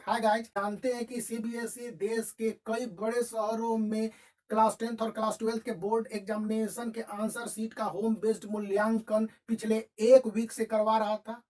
Hi guys, जानते हैं कि सीबीएसई देश के कई बड़े शहरों में क्लास 10th और क्लास 12th के बोर्ड एग्जामिनेशन के आंसर शीट का होम बेस्ड मूल्यांकन पिछले एक वीक से करवा रहा था।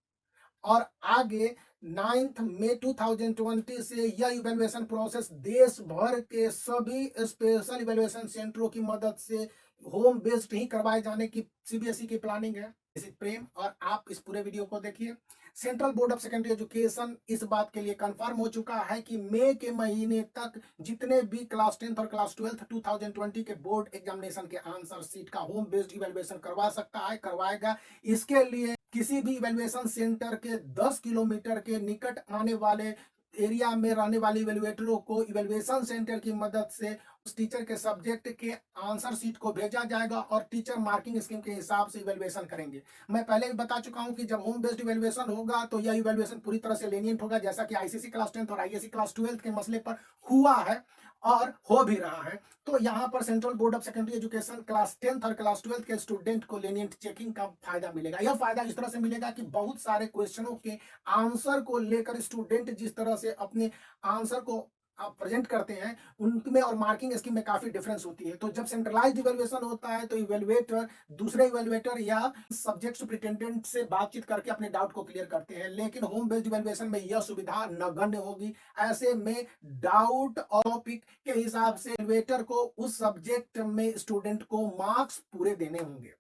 और आगे 9 मई 2020 से यह इवैल्यूएशन प्रोसेस देश भर के सभी स्पेशल इवैल्यूएशन सेंटरों की मदद से होम बेस्ड ही करवाए जाने की सीबीएसई की प्लानिंग है। प्रेम और आप इस पूरे वीडियो को देखिए। Central board of secondary education इस बात के लिए कंफर्म हो चुका है कि मई के महीने तक जितने भी क्लास 10th और क्लास 12th 2020 के बोर्ड एग्जामिनेशन के आंसर शीट का होम बेस्ड इवैल्यूएशन करवा सकता है, करवाएगा। इसके लिए किसी भी इवैल्यूएशन सेंटर के 10 किलोमीटर के निकट आने वाले एरिया में रहने वाले इवैल्यूएटरों को इवैल्यूएशन सेंटर की मदद से उस टीचर के सब्जेक्ट के आंसर शीट को भेजा जाएगा और टीचर मार्किंग स्कीम के हिसाब से इवैल्यूएशन करेंगे। मैं पहले भी बता चुका हूं कि जब होम बेस्ड इवैल्यूएशन होगा तो यह इवैल्यूएशन पूरी तरह से लेनियंट होगा, जैसा कि आईसीएसई क्लास 10th और आईएससी क्लास 12th के मसले पर हुआ है और हो भी रहा है। तो यहाँ पर central board of secondary education class 10th और क्लास 12th के स्टूडेंट को लेनियंट चेकिंग का फायदा मिलेगा। यह फायदा इस तरह से मिलेगा कि बहुत सारे क्वेश्चनों के आंसर को लेकर स्टूडेंट जिस तरह से अपने आंसर को आप प्रेजेंट करते हैं उनमें और मार्किंग स्कीम में काफी डिफरेंस होती है। तो जब सेंट्रलाइज्ड इवैल्यूएशन होता है तो इवैल्यूएटर दूसरे इवैल्यूएटर या सब्जेक्ट सुपरिटेंडेंट से बातचीत करके अपने डाउट को क्लियर करते हैं, लेकिन होम बेस्ड इवैल्यूएशन में यह सुविधा नगण्य होगी। ऐसे में डाउट और टॉपिक के हिसाब से इवैल्यूएटर को उस सब्जेक्ट में स्टूडेंट को मार्क्स पूरे देने होंगे,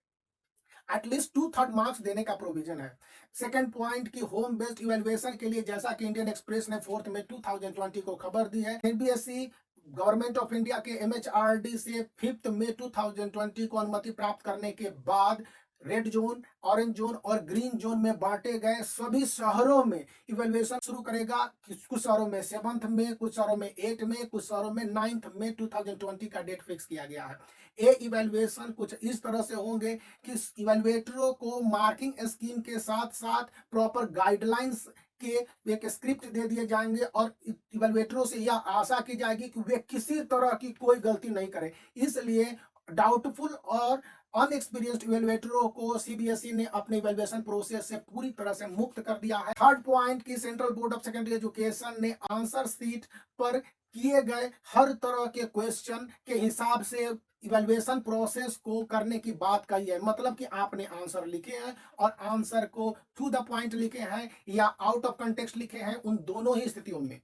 एटलीस्ट 2/3 मार्क्स देने का प्रोविजन है। सेकंड पॉइंट की होम बेस्ड इवैल्यूएशन के लिए, जैसा कि इंडियन एक्सप्रेस ने 4 मई 2020 को खबर दी है, सीबीएसई गवर्नमेंट ऑफ इंडिया के एमएचआरडी से 5 मई 2020 को अनुमति प्राप्त करने के बाद रेड जोन, ऑरेंज जोन और ग्रीन जोन में बांटे गए सभी शहरों में इवैल्यूएशन शुरू करेगा। कुछ शहरों में 7 में, कुछ शहरों में 8 में, कुछ शहरों में 9 मई 2020 का डेट फिक्स किया गया है। ये इवैल्यूएशन कुछ इस तरह से होंगे कि इवैल्यूएटरों को मार्किंग स्कीम के साथ साथ प्रॉपर गाइडलाइंस के एक स्क्रिप्ट दे दिए जाएंगे और इवैल्यूएटरों से यह आशा की जाएगी कि वे किसी तरह की कोई गलती नहीं करें। इसलिए डाउटफुल और अनएक्सपीरियंस्ड इवैल्यूएटरों को सीबीएसई ने अपने इवैल्यूएशन प्रोसेस से पूरी तरह से मुक्त कर दिया है। थर्ड पॉइंट की central board of secondary education ने आंसर शीट पर किए गए हर तरह के क्वेश्चन के हिसाब से इवैल्यूएशन प्रोसेस को करने की बात कही है। मतलब कि आपने आंसर लिखे हैं और आंसर को टू द पॉइंट लिखे हैं या आउट ऑफ कंटेक्स्ट लिखे हैं, उन दोनों ही स्थितियों में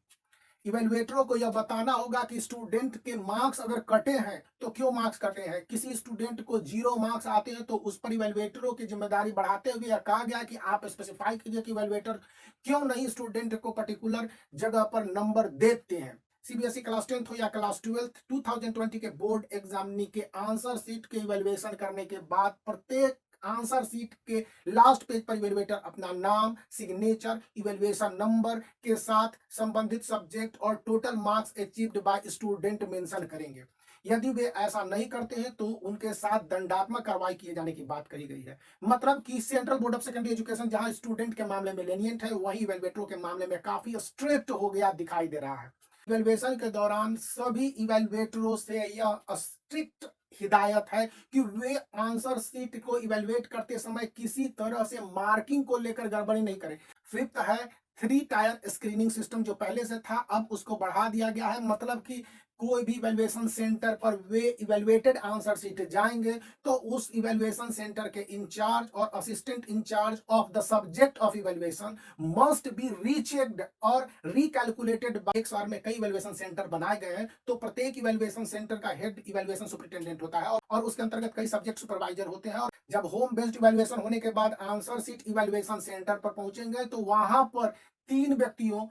इवैल्यूएटरों को यह बताना होगा कि स्टूडेंट के मार्क्स अगर कटे हैं तो क्यों मार्क्स कटे हैं। किसी स्टूडेंट को 0 मार्क्स आते हैं तो उस पर इवैल्यूएटरों की जिम्मेदारी बढ़ाते हुए यह कहा गया कि आप स्पेसिफाई कीजिए कि इवैल्यूएटर क्यों नहीं स्टूडेंट को पर्टिकुलर जगह पर नंबर देते हैं। सीबीएसई क्लास 10th हो या क्लास 12th 2020 के बोर्ड एग्जामिनी के आंसर शीट के इवैल्यूएशन करने के बाद प्रत्येक आंसर शीट के लास्ट पेज पर इवैल्यूएटर अपना नाम, सिग्नेचर, इवैल्यूएशन नंबर के साथ संबंधित सब्जेक्ट और total marks achieved by student mention करेंगे। यदि वे ऐसा नहीं करते हैं तो उनके साथ दंडात्मक कार्रवाई किए जाने की बात कही गई है। मतलब कि central board of secondary education जहां स्टूडेंट के मामले में लेनियंट है, वहीं इवैल्यूएटरों के मामले में काफी स्ट्रिक्ट हो गया दिखाई दे रहा है। इवैल्यूएशन के दौरान सभी इवैल्यूएटरों से यह स्ट्रिक्ट हिदायत है कि वे आंसर शीट को इवैल्यूएट करते समय किसी तरह से मार्किंग को लेकर गड़बड़ी नहीं करें। फिफ्थ है 3 टायर स्क्रीनिंग सिस्टम, जो पहले से था अब उसको बढ़ा दिया गया है। मतलब कि कोई भी इवैल्यूएशन सेंटर पर वे इवैल्यूएटेड आंसर शीट जाएंगे तो उस इवैल्यूएशन सेंटर के इंचार्ज और assistant incharge of the subject of evaluation must be rechecked और रिकैलकुलेटेड बाय। एक बार में कई इवैल्यूएशन सेंटर बनाए गए हैं तो प्रत्येक इवैल्यूएशन सेंटर का हेड इवैल्यूएशन सुपरिटेंडेंट होता है और उसके अंतर्गत कई सब्जेक्ट सुपरवाइजर होते हैं। और जब होम बेस्ड इवैल्यूएशन होने के बाद आंसर शीट इवैल्यूएशन सेंटर पर पहुंचेंगे तो वहां पर 3 व्यक्तियों,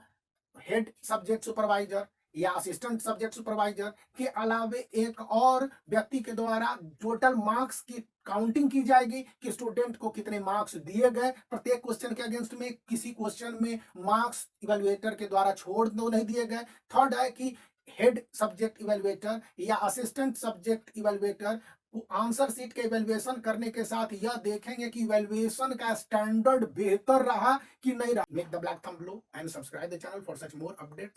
हेड सब्जेक्ट सुपरवाइजर या असिस्टेंट सब्जेक्ट सुपरवाइजर के अलावे एक और व्यक्ति के द्वारा टोटल मार्क्स की काउंटिंग की जाएगी कि स्टूडेंट को कितने मार्क्स दिए गए प्रत्येक क्वेश्चन के अगेंस्ट में। किसी क्वेश्चन में मार्क्स इवैल्यूएटर के द्वारा छोड़ दो नहीं दिए गए। थर्ड है कि हेड सब्जेक्ट इवैल्यूएटर या assistant subject evaluator answer sheet के इवैल्यूएशन करने के साथ यह देखेंगे कि इवैल्यूएशन का स्टैंडर्ड बेहतर रहा कि नहीं रहा। Make the black thumb blue and subscribe the channel for such more updates.